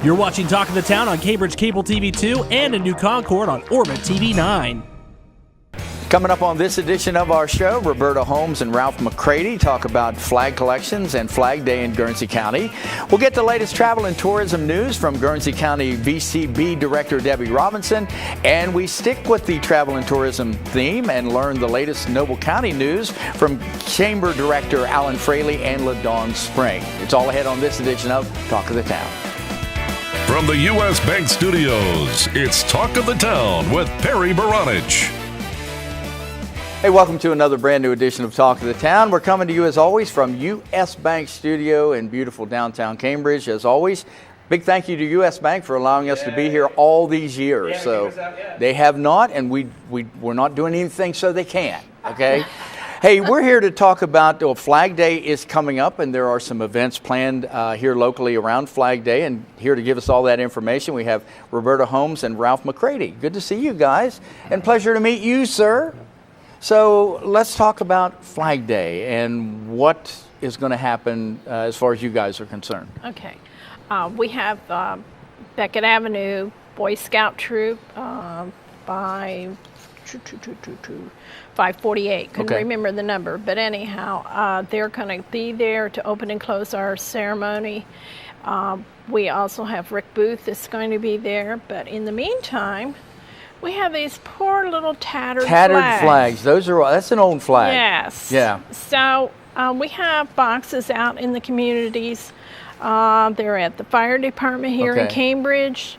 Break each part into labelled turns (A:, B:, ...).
A: You're watching Talk of the Town on Cambridge Cable TV 2 and a new Concord on Orbit TV 9.
B: Coming up on this edition of our show, Roberta Holmes and Ralph McCrady talk about flag collections and Flag Day in Guernsey County. We'll get the latest travel and tourism news from Guernsey County VCB Director Debbie Robinson, and we stick with the travel and tourism theme and learn the latest Noble County news from Chamber Director Alan Fraley and LaDawn Spring. It's all ahead on this edition of Talk of the Town.
C: From the U.S. Bank Studios, it's Talk of the Town with Perry Baranich.
B: Hey, welcome to another brand new edition of Talk of the Town. We're coming to you as always from U.S. Bank Studio in beautiful downtown Cambridge. As always, big thank you to U.S. Bank for allowing us to be here all these years. So they have not, and we're not doing anything so they can, okay? Hey, we're here to talk about, Flag Day is coming up, and there are some events planned here locally around Flag Day. And here to give us all that information, we have Roberta Holmes and Ralph McCrady. Good to see you guys, and pleasure to meet you, sir. So let's talk about Flag Day and what is going to happen as far as you guys are concerned.
D: Okay. We have Beckett Avenue Boy Scout Troop by 548. Couldn't remember the number, but anyhow, they're going to be there to open and close our ceremony. We also have Rick Booth that's going to be there, but in the meantime, we have these poor little tattered flags.
B: That's an old flag.
D: Yes.
B: Yeah.
D: So we have boxes out in the communities. They're at the fire department here in Cambridge.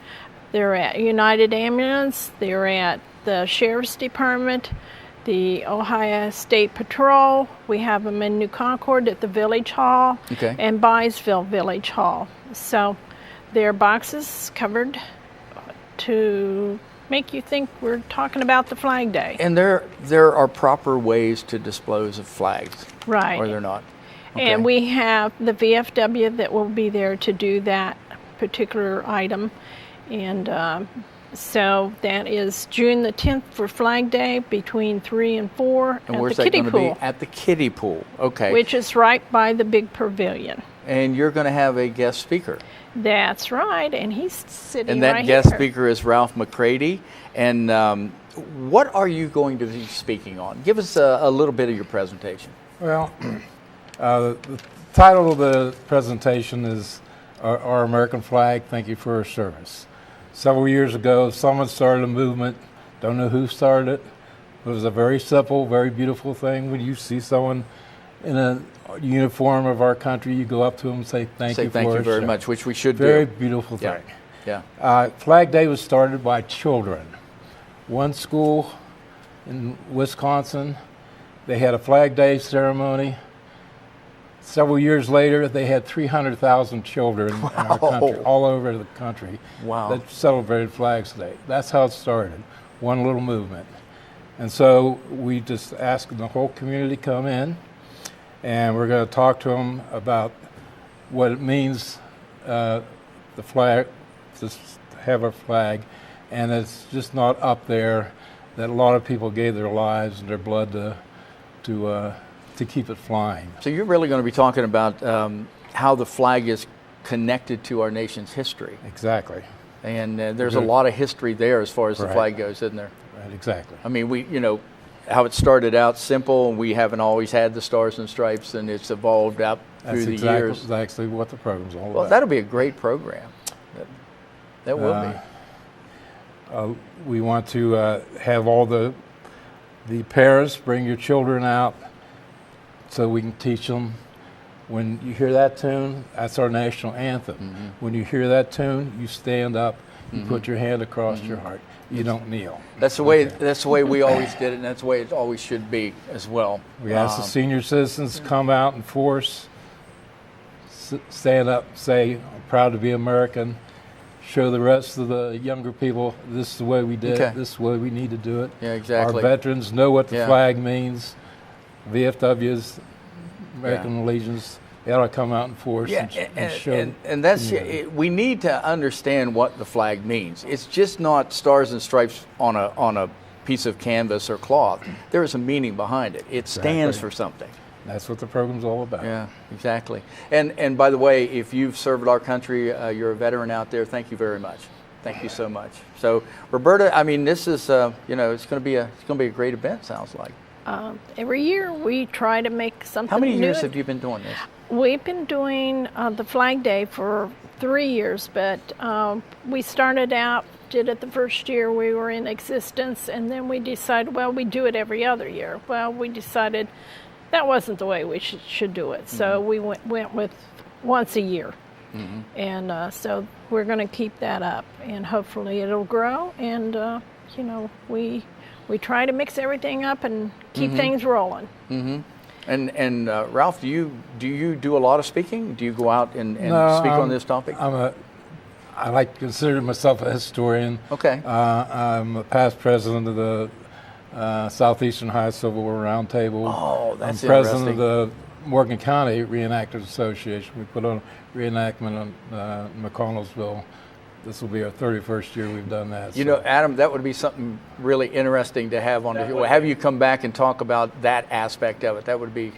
D: They're at United Ambulance. They're at the Sheriff's Department, the Ohio State Patrol. We have them in New Concord at the Village Hall and Byesville Village Hall. So they're boxes covered to make you think we're talking about the Flag Day.
B: And there are proper ways to dispose of flags.
D: Right.
B: Or they're not. Okay.
D: And we have the VFW that will be there to do that particular item. And so that is June the 10th for Flag Day between 3 and 4
B: and
D: at
B: where's
D: the
B: that
D: kiddie
B: going
D: pool.
B: To be? At the kiddie pool. Okay.
D: Which is right by the big pavilion.
B: And you're going to have a guest speaker.
D: That's right, and he's sitting
B: and that
D: right
B: guest
D: here.
B: speaker is Ralph McCrady. And what are you going to be speaking on? Give us a little bit of your presentation.
E: Well, the title of the presentation is Our American Flag, Thank You for Your Service. Several years ago, someone started a movement. Don't know who started it. It was a very simple, very beautiful thing. When you see someone in a uniform of our country, you go up to them and say thank you
B: very much, which we should do.
E: Very beautiful thing.
B: Yeah.
E: Flag Day was started by children. One school in Wisconsin, they had a Flag Day ceremony. Several years later, they had 300,000 children in our country, all over the country, that celebrated Flag Day. That's how it started, one little movement. And so we just asked the whole community to come in, and we're going to talk to them about what it means, the flag, to have a flag, and it's just not up there that a lot of people gave their lives and their blood to keep it flying.
B: So you're really going to be talking about how the flag is connected to our nation's history.
E: Exactly.
B: And there's a lot of history there as far as the flag goes, isn't there?
E: Right, exactly.
B: I mean, how it started out simple, and we haven't always had the stars and stripes, and it's evolved out through the years.
E: That's actually what the program's all about.
B: Well, that'll be a great program. That will be.
E: We want to have all the parents bring your children out so we can teach them. When you hear that tune, that's our national anthem. Mm-hmm. When you hear that tune, you stand up, you put your hand across your heart. You don't kneel.
B: That's the way. That's the way we always did it, and that's the way it always should be as well.
E: We ask the senior citizens to come out in force, stand up, say, "I'm proud to be American." Show the rest of the younger people this is the way we did it. This is the way we need to do it.
B: Yeah, exactly.
E: Our veterans know what the flag means. VFWs, American Legions. They ought to come out in force and show.
B: And that's we need to understand what the flag means. It's just not stars and stripes on a piece of canvas or cloth. There is a meaning behind it. It stands for something.
E: That's what the program's all about.
B: Yeah, exactly. And by the way, if you've served our country, you're a veteran out there, thank you very much. Thank you so much. So, Roberta, I mean, this is, it's going to be a great event, sounds like.
D: Every year we try to make something new.
B: How many years have you been doing this?
D: We've been doing the Flag Day for 3 years, but we started out, did it the first year we were in existence, and then we decided, well, we do it every other year. Well, we decided that wasn't the way we should do it, so we went with once a year. And so we're going to keep that up, and hopefully it'll grow, and we try to mix everything up and keep things rolling.
B: And Ralph, do you do a lot of speaking? Do you go out and speak on this topic?
E: I like to consider myself a historian.
B: Okay.
E: I'm a past president of the Southeastern High Civil War Roundtable.
B: Oh, that's
E: I'm president
B: interesting.
E: of the Morgan County Reenactors Association. We put on a reenactment on McConnellsville. This will be our 31st year we've done that.
B: You know, Adam, that would be something really interesting to have on the show. Have you come back and talk about that aspect of it. That would be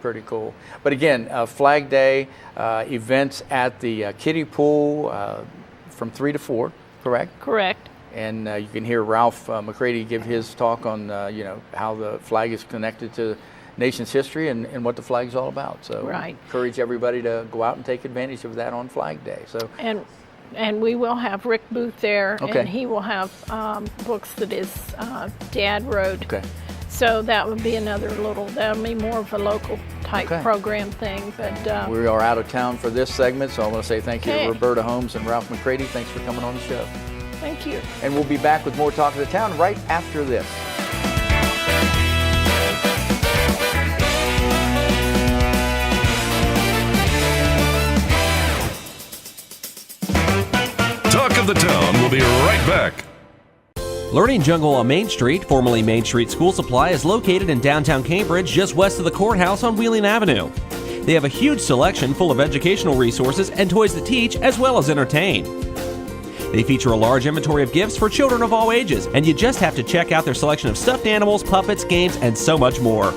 B: pretty cool. But again, Flag Day events at the kiddie pool from 3 to 4, correct?
D: Correct.
B: And you can hear Ralph McCrady give his talk on how the flag is connected to nation's history and what the flag's all about. So encourage everybody to go out and take advantage of that on Flag Day. So
D: and we will have Rick Booth there,
B: Okay.
D: and he will have books that his dad wrote.
B: Okay.
D: So that would be that'll be more of a local type
B: Okay.
D: program thing. But
B: we are out of town for this segment, so I want to say thank you to
D: Okay.
B: Roberta Holmes and Ralph McCrady. Thanks for coming on the show.
D: thank you.
B: And we'll be back with more Talk of the Town right after this.
C: Talk of the Town will be right back.
A: Learning Jungle on Main Street, formerly Main Street School Supply, is located in downtown Cambridge, just west of the courthouse on Wheeling Avenue. They have a huge selection full of educational resources and toys to teach as well as entertain. They feature a large inventory of gifts for children of all ages, and you just have to check out their selection of stuffed animals, puppets, games, and so much more.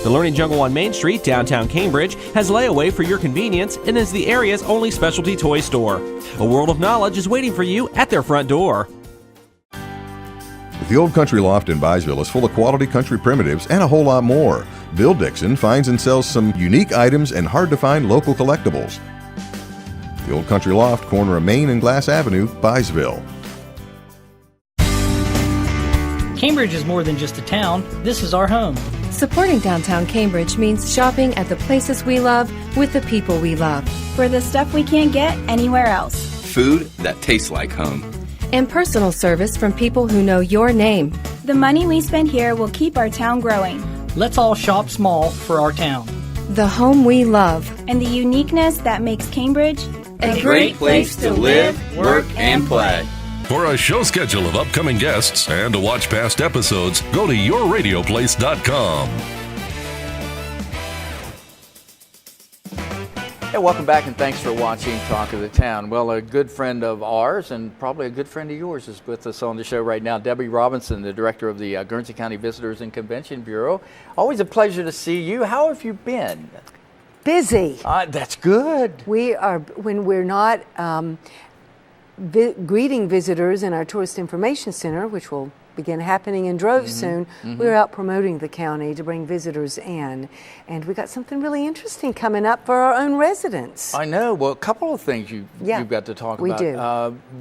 A: The Learning Jungle on Main Street, downtown Cambridge, has layaway for your convenience and is the area's only specialty toy store. A world of knowledge is waiting for you at their front door.
F: The Old Country Loft in Byesville is full of quality country primitives and a whole lot more. Bill Dixon finds and sells some unique items and hard-to-find local collectibles. The Old Country Loft, corner of Main and Glass Avenue, Byesville.
G: Cambridge is more than just a town. This is our home.
H: Supporting downtown Cambridge means shopping at the places we love with the people we love.
I: For the stuff we can't get anywhere else.
J: Food that tastes like home.
H: And personal service from people who know your name.
I: The money we spend here will keep our town growing.
G: Let's all shop small for our town.
H: The home we love.
I: And the uniqueness that makes Cambridge
J: a great place to live, work, and play.
C: For a show schedule of upcoming guests and to watch past episodes, go to yourradioplace.com.
B: Hey, welcome back and thanks for watching Talk of the Town. Well, a good friend of ours and probably a good friend of yours is with us on the show right now. Debbie Robinson, the director of the Guernsey County Visitors and Convention Bureau. Always a pleasure to see you. How have you been?
K: Busy.
B: That's good.
K: We are, when we're not greeting visitors in our Tourist Information Center, which will begin happening in droves soon, we're out promoting the county to bring visitors in. And we got something really interesting coming up for our own residents.
B: I know. Well, a couple of things you've got to talk about.
K: We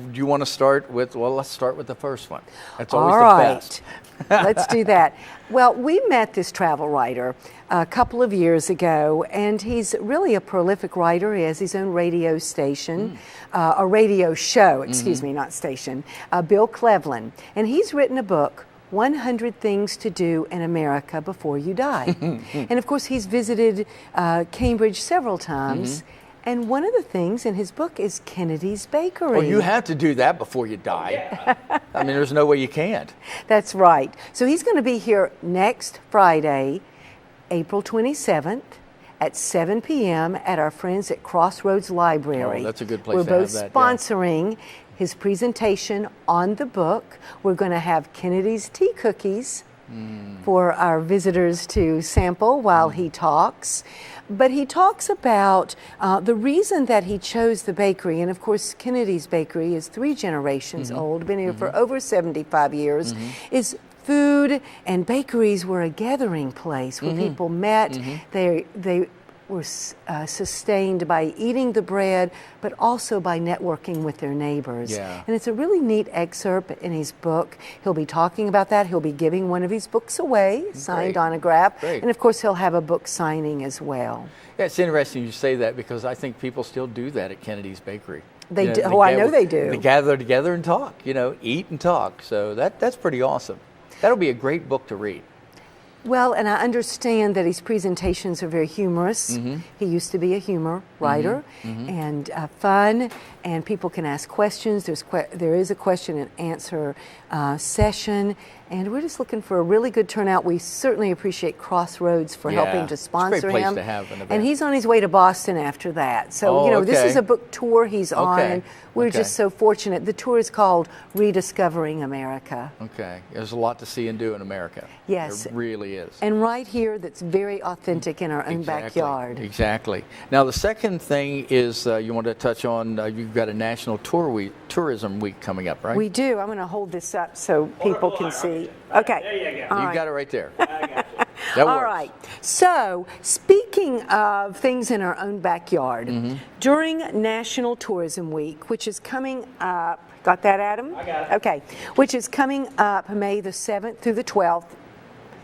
K: do.
B: Do you want to start with, let's start with the first one. That's always
K: All
B: the
K: right.
B: best.
K: Let's do that. Well, we met this travel writer a couple of years ago, and he's really a prolific writer. He has his own radio station, a radio show, excuse me, not station, Bill Cleveland. And he's written a book, 100 Things to Do in America Before You Die. And of course, he's visited Cambridge several times. And one of the things in his book is Kennedy's Bakery.
B: Well, you have to do that before you die. I mean, there's no way you can't.
K: That's right. So he's going to be here next Friday, April 27th at 7 p.m. at our friends at Crossroads Library.
B: Oh, that's a good place
K: We're
B: to
K: both
B: have that.
K: sponsoring his presentation on the book. We're going to have Kennedy's tea cookies for our visitors to sample while he talks. But he talks about the reason that he chose the bakery, and of course Kennedy's Bakery is 3 generations old, been here for over 75 years, is food, and bakeries were a gathering place where people met. They were sustained by eating the bread, but also by networking with their neighbors.
B: Yeah.
K: And it's a really neat excerpt in his book. He'll be talking about that. He'll be giving one of his books away, signed autograph.
B: Great.
K: And of course, he'll have a book signing as well.
B: Yeah, it's interesting you say that because I think people still do that at Kennedy's Bakery.
K: They do. Oh, I know they do.
B: They gather together and talk, eat and talk. So that's pretty awesome. That'll be a great book to read.
K: Well, and I understand that his presentations are very humorous. He used to be a humor writer, and fun, and people can ask questions. There is a question and answer session, and we're just looking for a really good turnout. We certainly appreciate Crossroads for helping to sponsor
B: it's a great place
K: him.
B: to have an event.
K: And he's on his way to Boston after that. So, this is a book tour he's on, and we're just so fortunate. The tour is called Rediscovering America.
B: Okay. There's a lot to see and do in America.
K: Yes.
B: There really is.
K: And right here, that's very authentic in our own backyard.
B: Exactly. Now, the second thing is you want to touch on, you've got a National Tourism Week coming up, right?
K: We do. I'm going to hold this up so people can see. Okay.
B: There you go. You got it right there. That
K: All
B: works.
K: right. So, speaking of things in our own backyard, during National Tourism Week, which is coming up, got that, Adam?
L: I got it.
K: Okay. Which is coming up May the 7th through the 12th.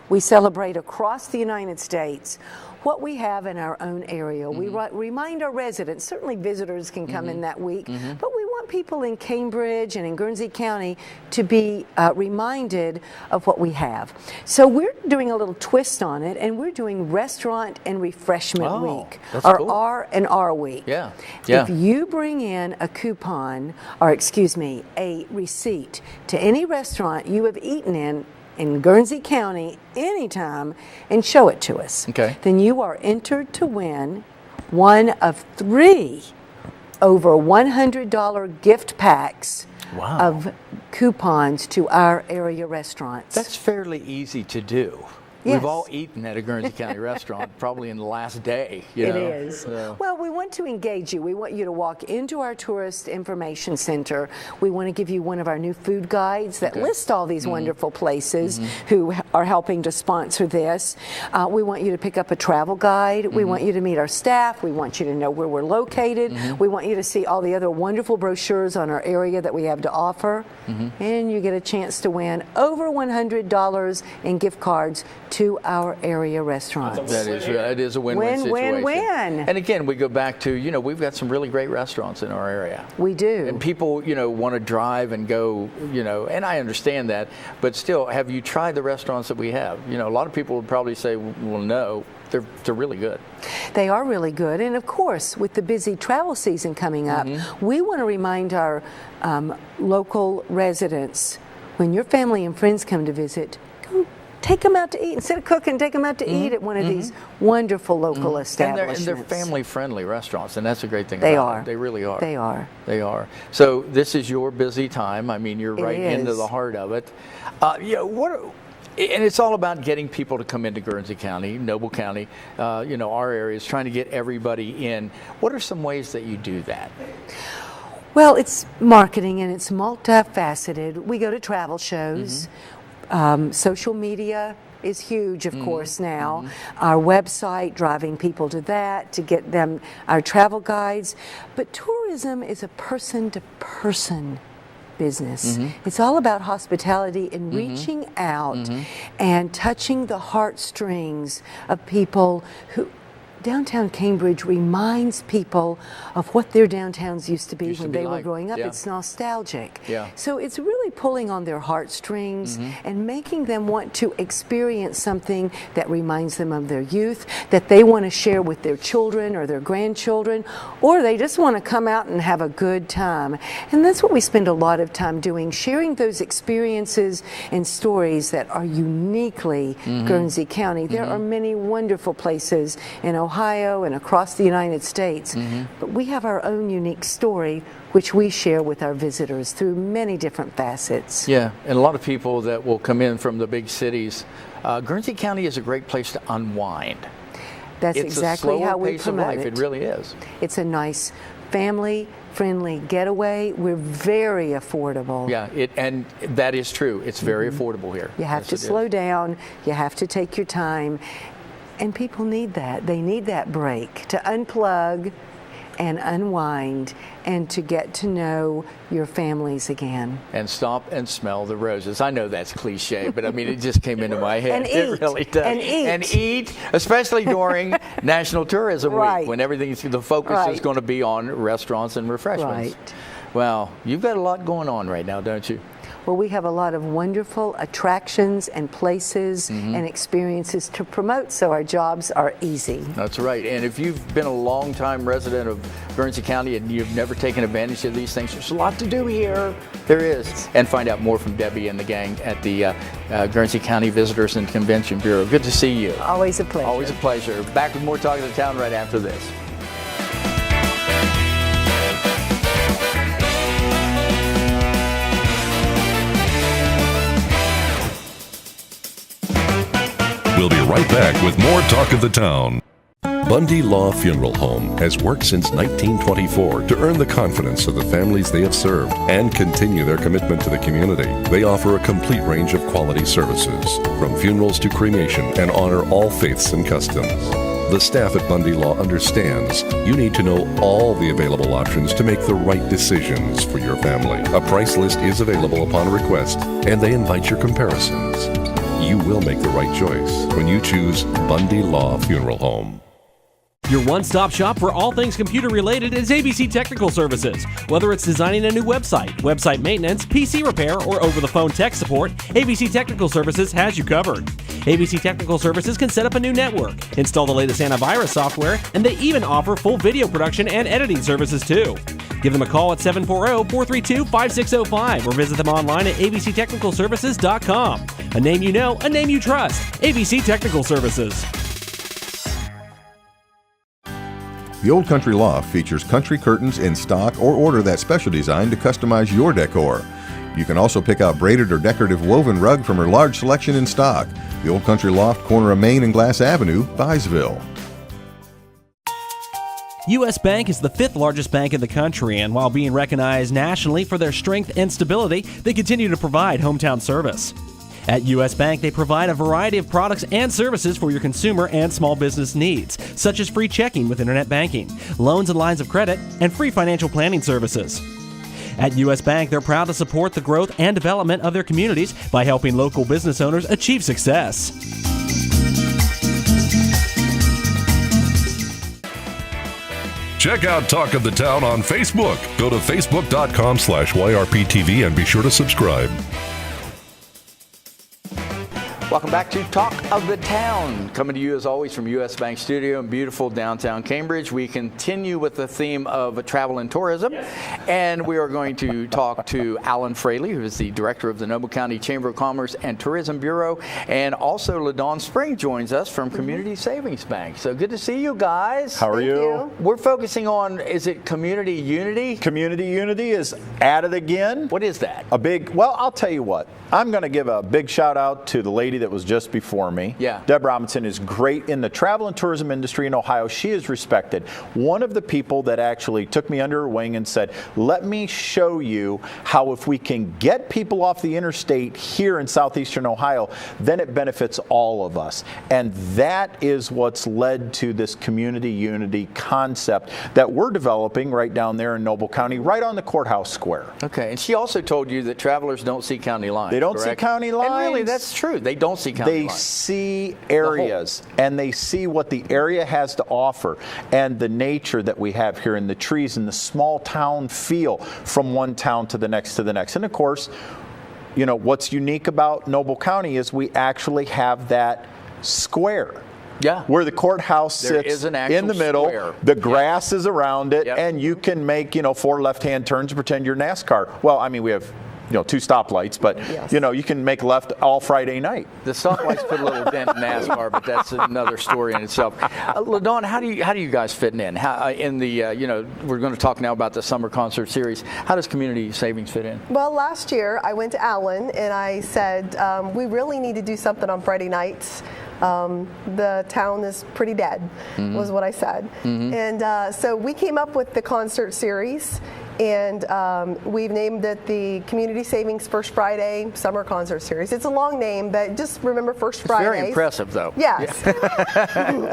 K: We celebrate across the United States what we have in our own area. We remind our residents, certainly visitors can come in that week, but we want people in Cambridge and in Guernsey County to be reminded of what we have. So we're doing a little twist on it, and we're doing Restaurant and Refreshment Week, or
B: cool.
K: R&R Week.
B: Yeah.
K: If you bring in a coupon, or excuse me, a receipt to any restaurant you have eaten in Guernsey County anytime and show it to us, then you are entered to win one of 3 over $100 gift packs of coupons to our area restaurants.
B: That's fairly easy to do.
K: Yes.
B: We've all eaten at a Guernsey County restaurant probably in the last day.
K: It is. Well, we want to engage you. We want you to walk into our Tourist Information Center. We want to give you one of our new food guides that list all these wonderful places who are helping to sponsor this. We want you to pick up a travel guide. We want you to meet our staff. We want you to know where we're located. We want you to see all the other wonderful brochures on our area that we have to offer. And you get a chance to win over $100 in gift cards to our area restaurants.
B: That is a win-win situation.
K: Win.
B: And again, we go back to, we've got some really great restaurants in our area.
K: We do.
B: And people, want to drive and go, and I understand that, but still, have you tried the restaurants that we have? A lot of people would probably say, well, no. They're really good.
K: They are really good. And of course, with the busy travel season coming up, we want to remind our local residents, when your family and friends come to visit, go take them out to eat. Instead of cooking, take them out to eat at one of these wonderful local establishments.
B: And they're family-friendly restaurants, and that's a great thing
K: They
B: about
K: are.
B: them. They really are.
K: They are.
B: They are. So this is your busy time. I mean, you're right into the heart of it. And it's all about getting people to come into Guernsey County, Noble County, our areas, trying to get everybody in. What are some ways that you do that?
K: Well, it's marketing, and it's multifaceted. We go to travel shows. Social media is huge, of course, now. Our website, driving people to that, to get them our travel guides. But tourism is a person-to-person business. It's all about hospitality and reaching out and touching the heartstrings of people who... Downtown Cambridge reminds people of what their downtowns used to be when they were growing up. It's nostalgic. So it's really pulling on their heartstrings and making them want to experience something that reminds them of their youth, that they want to share with their children or their grandchildren, or they just want to come out and have a good time. And that's what we spend a lot of time doing, sharing those experiences and stories that are uniquely Guernsey County. There are many wonderful places in Ohio and across the United States, but we have our own unique story which we share with our visitors through many different facets. visits.
B: Yeah, and a lot of people that will come in from the big cities. Guernsey County is a great place to unwind.
K: That's exactly how we promote
B: it. It really is.
K: It's a nice family-friendly getaway. We're very affordable.
B: Yeah, and that is true. It's very affordable here.
K: You have to slow down. You have to take your time. And people need that. They need that break to unplug and unwind and to get to know your families again.
B: And stop and smell the roses. I know that's cliche, but I mean, it just came into my head.
K: And eat.
B: It really does.
K: And eat.
B: Especially during National Tourism
K: Right.
B: Week, when the focus is going to be on restaurants and refreshments.
K: Right.
B: Well, you've got a lot going on right now, don't you?
K: Well, we have a lot of wonderful attractions and places and experiences to promote, so our jobs are easy.
B: That's right. And if you've been a long-time resident of Guernsey County and you've never taken advantage of these things, there's a lot to do here. There is. And find out more from Debbie and the gang at the Guernsey County Visitors and Convention Bureau. Good to see you.
K: Always a pleasure.
B: Always a pleasure. Back with more Talk of the Town right after this.
C: We'll be right back with more Talk of the Town. Bundy Law Funeral Home has worked since 1924 to earn the confidence of the families they have served and continue their commitment to the community. They offer a complete range of quality services, from funerals to cremation, and honor all faiths and customs. The staff at Bundy Law understands you need to know all the available options to make the right decisions for your family. A price list is available upon request, and they invite your comparisons. You will make the right choice when you choose Bundy Law Funeral Home.
A: Your one-stop shop for all things computer-related is ABC Technical Services. Whether it's designing a new website, website maintenance, PC repair, or over-the-phone tech support, ABC Technical Services has you covered. ABC Technical Services can set up a new network, install the latest antivirus software, and they even offer full video production and editing services too. Give them a call at 740-432-5605 or visit them online at abctechnicalservices.com. A name you know, a name you trust. ABC Technical Services.
F: The Old Country Loft features country curtains in stock or order that special design to customize your decor. You can also pick out braided or decorative woven rug from her large selection in stock. The Old Country Loft, corner of Main and Glass Avenue, Byesville.
A: U.S. Bank is the 5th largest bank in the country, and while being recognized nationally for their strength and stability, they continue to provide hometown service. At U.S. Bank, they provide a variety of products and services for your consumer and small business needs, such as free checking with internet banking, loans and lines of credit, and free financial planning services. At U.S. Bank, they're proud to support the growth and development of their communities by helping local business owners achieve success.
C: Check out Talk of the Town on Facebook. Go to facebook.com/YRPTV and be sure to subscribe.
B: Welcome back to Talk of the Town, coming to you as always from U.S. Bank Studio in beautiful downtown Cambridge. We continue with the theme of travel and tourism, and we are going to talk to Alan Fraley, who is the director of the Noble County Chamber of Commerce and Tourism Bureau, and also LaDawn Spring joins us from Community Savings Bank. So good to see you guys.
L: How are you?
B: We're focusing on, is it community unity?
L: Community unity is at it again.
B: What is that?
L: Well, I'll tell you what. I'm going to give a big shout out to the lady that was just before me.
B: Yeah.
L: Deb Robinson is great in the travel and tourism industry in Ohio. She is respected. One of the people that actually took me under her wing and said, let me show you how if we can get people off the interstate here in southeastern Ohio, then it benefits all of us. And that is what's led to this community unity concept that we're developing right down there in Noble County, right on the courthouse square.
B: Okay, and she also told you that travelers don't see county lines.
L: They don't
B: correct?
L: see county lines.
B: And really, that's true. They don't see county lines.
L: They see areas, and they see what the area has to offer, and the nature that we have here in the trees and the small town feel from one town to the next to the next. And of course, you know, what's unique about Noble County is we actually have that square.
B: Yeah.
L: Where the courthouse sits in the middle,
B: square.
L: The grass is around it,
B: Yep.
L: and you can make, 4 left-hand turns and pretend you're NASCAR. Well, I mean, we have 2 stoplights, but you can make left all Friday night.
B: The stoplights put a little dent in NASCAR, but that's another story in itself. LaDawn, how do you guys fit in? How in the we're going to talk now about the summer concert series. How does Community Savings fit in?
M: Well, last year I went to Allen and I said we really need to do something on Friday nights. The town is pretty dead, was what I said. And so we came up with the concert series, and we've named it the Community Savings First Friday Summer Concert Series. It's a long name, but just remember First Friday.
B: Very impressive, though.
M: Yes.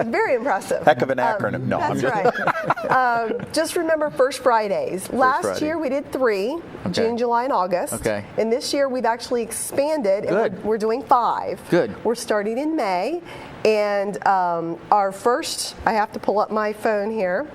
M: Very impressive.
L: Heck of an acronym. No,
M: that's right. Just remember First Fridays. Last year we did 3, June, July, and August.
B: Okay.
M: And this year we've actually expanded, and we're doing 5.
B: Good.
M: We're starting in May, and our first, I have to pull up my phone here.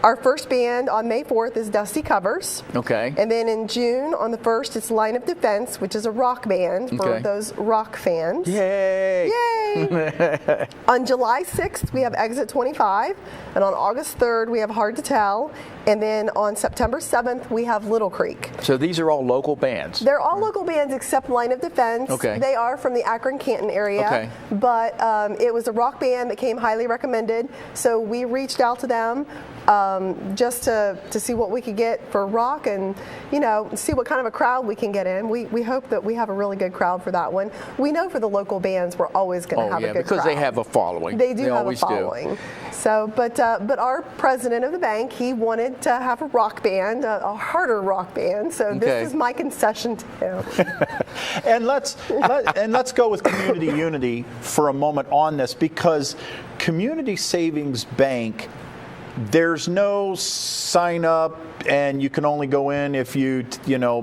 M: Our first band on May 4th is Dusty Covers.
B: Okay.
M: And then in June, on the 1st, it's Line of Defense, which is a rock band for those rock fans.
B: Yay!
M: Yay! On July 6th, we have Exit 25. And on August 3rd, we have Hard to Tell. And then on September 7th, we have Little Creek.
B: So these are all local bands?
M: They're all local bands except Line of Defense.
B: Okay.
M: They are from the Akron-Canton area.
B: Okay.
M: But it was a rock band that came highly recommended. So we reached out to them just to see what we could get for rock and, see what kind of a crowd we can get in. We hope that we have a really good crowd for that one. We know for the local bands, we're always going to have a good
B: because
M: crowd.
B: they have a following.
M: They do have
B: always
M: a following. So, but our president of the bank, he wanted to have a rock band, a harder rock band. So this is my concession to him.
L: And let's go with Community Unity for a moment on this, because Community Savings Bank, there's no sign up and you can only go in if you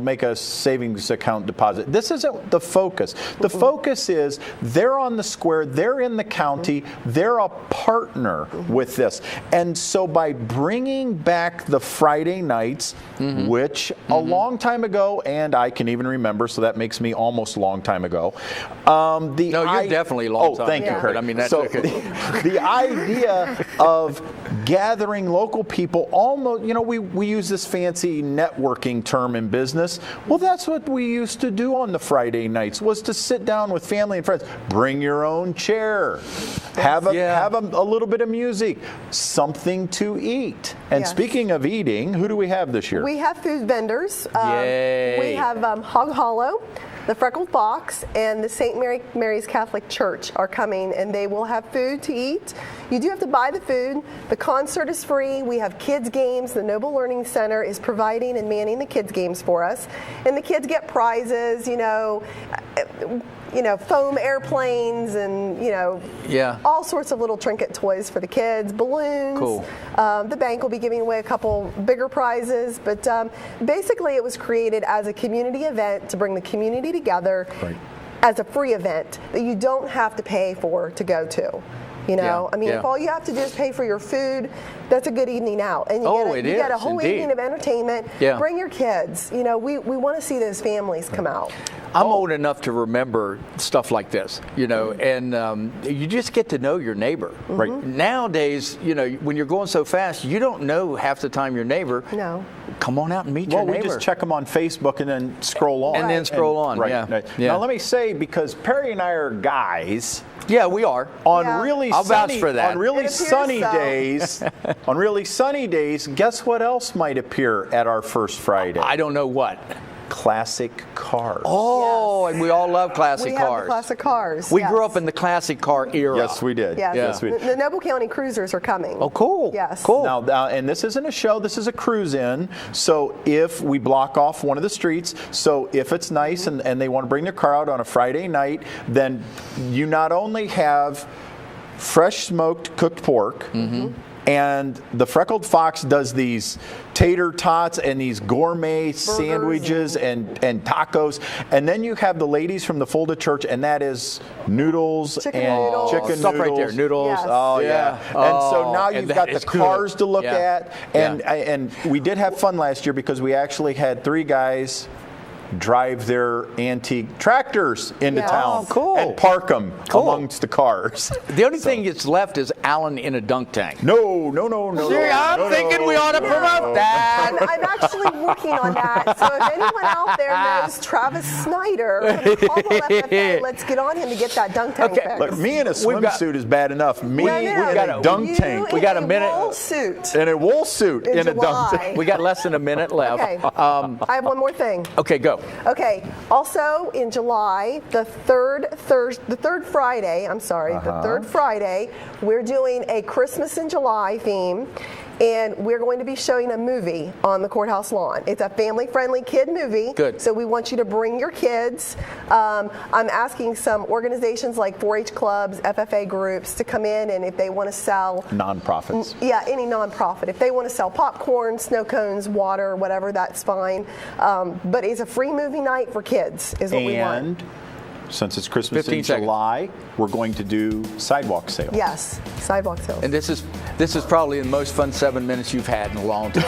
L: make a savings account deposit. This isn't the focus. The focus is they're on the square, they're in the county, they're a partner with this. And so by bringing back the Friday nights, which a long time ago, and I can even remember, so that makes me almost a long time ago.
B: You're definitely a long time.
L: Oh, thank you, Kurt.
B: I mean, that's
L: so
B: okay.
L: the idea of gathering local people, almost, we use this fancy networking term in business. Well, that's what we used to do on the Friday nights, was to sit down with family and friends. Bring your own chair. Have a little bit of music. Something to eat. And speaking of eating, who do we have this year?
M: We have food vendors.
B: Yay.
M: We have Hog Hollow, the Freckled Fox, and the St. Mary's Catholic Church are coming, and they will have food to eat. You do have to buy the food. The concert is free. We have kids games. The Noble Learning Center is providing and manning the kids games for us, and the kids get prizes. Foam airplanes and, all sorts of little trinket toys for the kids, balloons.
B: Cool.
M: The bank will be giving away a couple bigger prizes, but basically it was created as a community event to bring the community together as a free event that you don't have to pay for to go to. If all you have to do is pay for your food, that's a good evening out. And you get a whole evening of entertainment.
B: Yeah.
M: Bring your kids. We want to see those families come out.
B: I'm old enough to remember stuff like this, and you just get to know your neighbor. Right. Nowadays, when you're going so fast, you don't know half the time your neighbor.
M: No.
B: Come on out and meet your neighbor.
L: We just check them on Facebook and then scroll on.
B: And then scroll on,
L: Now, let me say, because Perry and I are guys.
B: Yeah, we are.
L: On really
B: I'll
L: sunny,
B: vouch for that.
L: On really sunny days, on really sunny days, guess what else might appear at our first Friday?
B: I don't know what.
L: Classic cars.
B: Oh, and we all love classic cars.
M: We have the classic cars.
B: We grew up in the classic car era.
L: Yes, we did.
M: Yes, we did. The Noble County Cruisers are coming.
B: Oh, cool.
M: Yes.
B: Cool.
L: Now, and this isn't a show, this is a cruise in. So if we block off one of the streets, so if it's nice and they want to bring their car out on a Friday night, then you not only have fresh smoked cooked pork, and the Freckled Fox does these tater tots and these gourmet sandwiches and tacos. And then you have the ladies from the Folded Church, and that is noodles
M: chicken
L: and
M: noodles.
L: chicken
B: Stuff
L: noodles.
B: right there, noodles.
M: Yes.
L: Oh, yeah. And so now you've got the cars to look at. And we did have fun last year because we actually had 3 guys drive their antique tractors into town
B: cool.
L: and park them amongst the cars.
B: The only thing that's left is Alan in a dunk tank.
L: No.
B: I'm thinking we ought to promote that.
M: I'm actually working on that. So if anyone out there knows Travis Snyder from Caldwell FFA, let's get on him to get that dunk tank fixed.
L: Look, me in a swimsuit is bad enough. Me in a dunk tank.
B: We got a minute.
M: Wool suit.
L: In a wool suit in a dunk tank.
B: We got less than a minute left.
M: Okay. I have one more thing.
B: Okay, go.
M: Okay. Also in July, the third Friday, we're doing a Christmas in July theme. And we're going to be showing a movie on the courthouse lawn. It's a family-friendly kid movie.
B: Good.
M: So we want you to bring your kids. I'm asking some organizations like 4-H clubs, FFA groups to come in, and if they want to sell
L: nonprofits.
M: Yeah, any nonprofit. If they want to sell popcorn, snow cones, water, whatever, that's fine. But it's a free movie night for kids, is what we want.
L: Since it's Christmas in July, we're going to do sidewalk sales.
M: Yes, sidewalk sales.
B: And this is probably the most fun 7 minutes you've had in a long time.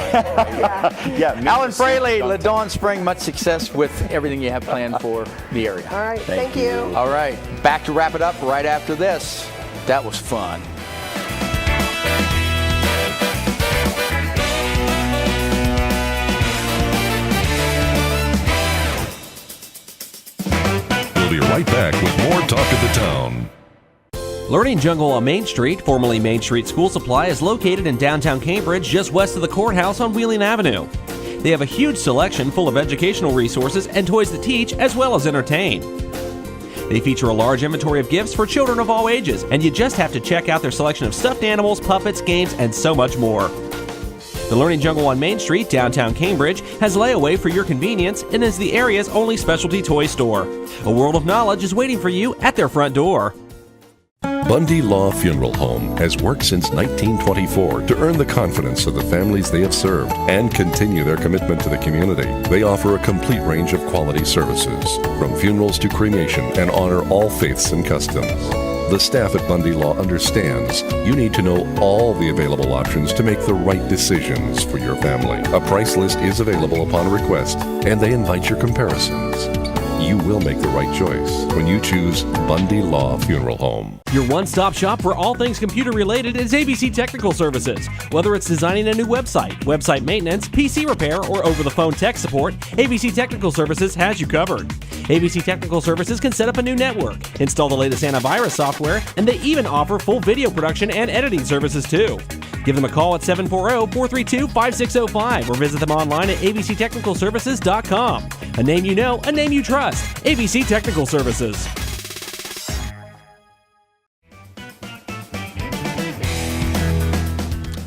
M: Yeah.
B: Alan Fraley, LaDawn Spring, much success with everything you have planned for the area.
M: All right, thank you.
B: All right, back to wrap it up right after this. That was fun.
C: We'll be right back with more Talk of the Town.
A: Learning Jungle on Main Street, formerly Main Street School Supply, is located in downtown Cambridge, just west of the courthouse on Wheeling Avenue. They have a huge selection full of educational resources and toys that teach as well as entertain. They feature a large inventory of gifts for children of all ages, and you just have to check out their selection of stuffed animals, puppets, games, and so much more. The Learning Jungle on Main Street, downtown Cambridge, has layaway for your convenience and is the area's only specialty toy store. A world of knowledge is waiting for you at their front door.
C: Bundy Law Funeral Home has worked since 1924 to earn the confidence of the families they have served and continue their commitment to the community. They offer a complete range of quality services, from funerals to cremation, and honor all faiths and customs. The staff at Bundy Law understands you need to know all the available options to make the right decisions for your family. A price list is available upon request, and they invite your comparisons. You will make the right choice when you choose Bundy Law Funeral Home.
A: Your one-stop shop for all things computer-related is ABC Technical Services. Whether it's designing a new website, website maintenance, PC repair, or over-the-phone tech support, ABC Technical Services has you covered. ABC Technical Services can set up a new network, install the latest antivirus software, and they even offer full video production and editing services too. Give them a call at 740-432-5605 or visit them online at abctechnicalservices.com. A name you know, a name you trust. ABC Technical Services.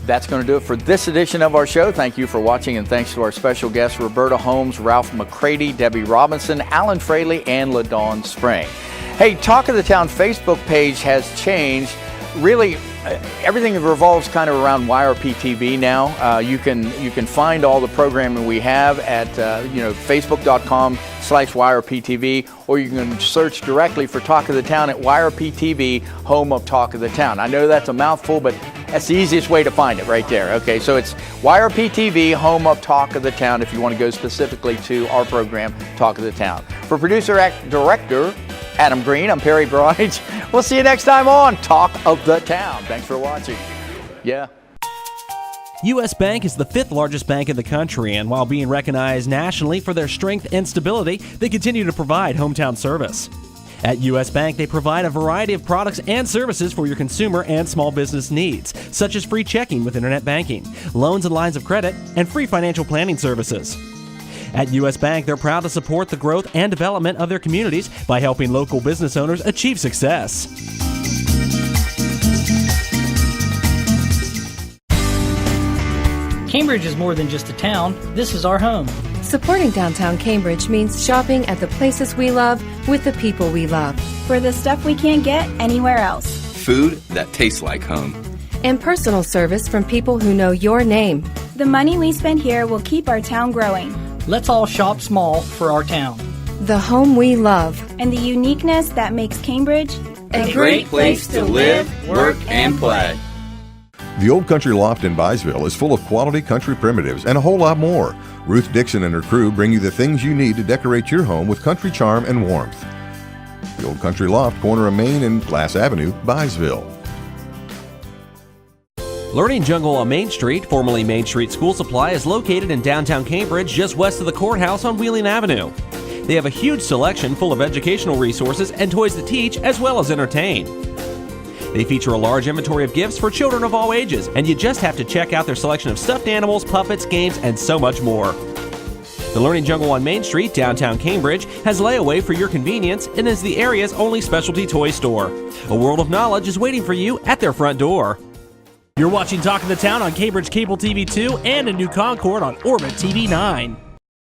B: That's going to do it for this edition of our show. Thank you for watching, and thanks to our special guests, Roberta, Holmes, Ralph McCrady, Debbie Robinson, Alan Fraley, and LaDawn Spring. Hey, Talk of the Town Facebook page has changed. Really, everything revolves kind of around YRP TV now. You can find all the programming we have at facebook.com/YRP TV, or you can search directly for Talk of the Town at YRP TV, home of Talk of the Town. I know that's a mouthful, but that's the easiest way to find it right there. Okay, so it's YRP TV, home of Talk of the Town, if you want to go specifically to our program, Talk of the Town. For producer-director Adam Green, I'm Perry Bridge. We'll see you next time on Talk of the Town. Thanks for watching. Yeah.
A: U.S. Bank is the 5th largest bank in the country, and while being recognized nationally for their strength and stability, they continue to provide hometown service. At U.S. Bank, they provide a variety of products and services for your consumer and small business needs, such as free checking with internet banking, loans and lines of credit, and free financial planning services. At U.S. Bank, they're proud to support the growth and development of their communities by helping local business owners achieve success.
G: Cambridge is more than just a town. This is our home.
H: Supporting downtown Cambridge means shopping at the places we love with the people we love.
I: For the stuff we can't get anywhere else.
J: Food that tastes like home.
H: And personal service from people who know your name.
I: The money we spend here will keep our town growing.
G: Let's all shop small for our town.
H: The home we love.
I: And the uniqueness that makes Cambridge
J: a great place to live, work, and play.
F: The Old Country Loft in Byesville is full of quality country primitives and a whole lot more. Ruth Dixon and her crew bring you the things you need to decorate your home with country charm and warmth. The Old Country Loft, corner of Main and Glass Avenue, Byesville.
A: Learning Jungle on Main Street, formerly Main Street School Supply, is located in downtown Cambridge, just west of the courthouse on Wheeling Avenue. They have a huge selection full of educational resources and toys to teach as well as entertain. They feature a large inventory of gifts for children of all ages, and you just have to check out their selection of stuffed animals, puppets, games, and so much more. The Learning Jungle on Main Street, downtown Cambridge, has layaway for your convenience and is the area's only specialty toy store. A world of knowledge is waiting for you at their front door.
N: You're watching Talk of the Town on Cambridge Cable TV 2 and a new Concord on Orbit TV 9.